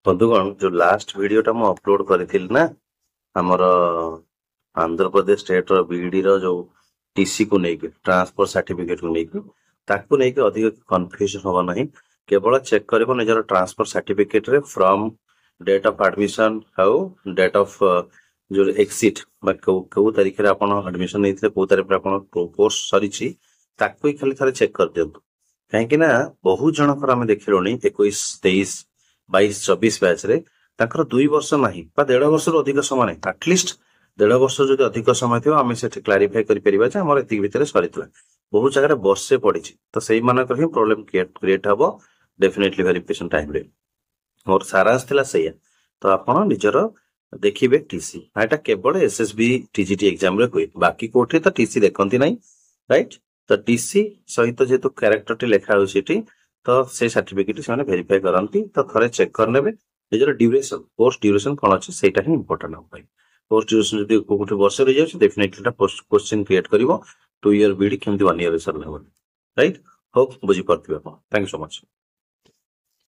बंधुगण जो लास्ट वीडियोटा मु अपलोड करी ना हमर आंध्र प्रदेश स्टेट बीडी रो जो टीसी को लेकिन ट्रांसफर सर्टिफिकेट को लेकिन ताकू लेकिन अधिक कंफ्यूजन होबा नहीं केवल चेक करिवो निजर ट्रांसफर सर्टिफिकेट रे from date of admission how date of जो एक्सिट को तारीख रे आपण एडमिशन नैथिले को तारीख रे आपण कोर्स सरीची ताकू ही खाली थारे चेक कर दियंतु काहेकि ना बहुत जनकर आमे देखिलोनी 21 23 22 24 बैच रे ताकर 2 वर्ष नाही बा 1.5 वर्ष रो अधिक समय नाही एटलीस्ट 1.5 वर्ष जदि अधिक समय थियो आमे सेठी क्लैरिफाई करि परिबा जे हमर एति भितरे सरितला बहुत जगह वर्षे पडिछि तो सेही मानकर ही प्रॉब्लम क्रिएट हबो डेफिनेटली वेरिफिकेशन टाइम रे और सारांश थिला सैया तो आपण निजर देखिबे टीसी एटा केवल एसएसबी टीजीटी एग्जाम रे होई बाकी कोठी तो टीसी देखंती नाही राइट तो टीसी सहित जेतु कैरेक्टर टी लेखा हो सिटी तो से सर्टिफिकेट से वेरीफाई करंती तो थरे चेक कर नेबे निजर ड्यूरेशन कोर्स ड्यूरेशन कोन अछि सेटा ही इंपोर्टेंट हो भाई कोर्स ड्यूरेशन जदी कोठी वर्ष रे जाउछ डेफिनेटली ता क्वेश्चन क्रिएट करिवो 2 ईयर बीडी केमति 1 ईयर सरला राइट होप बुझी परथिबे आपण थैंक यू सो मच।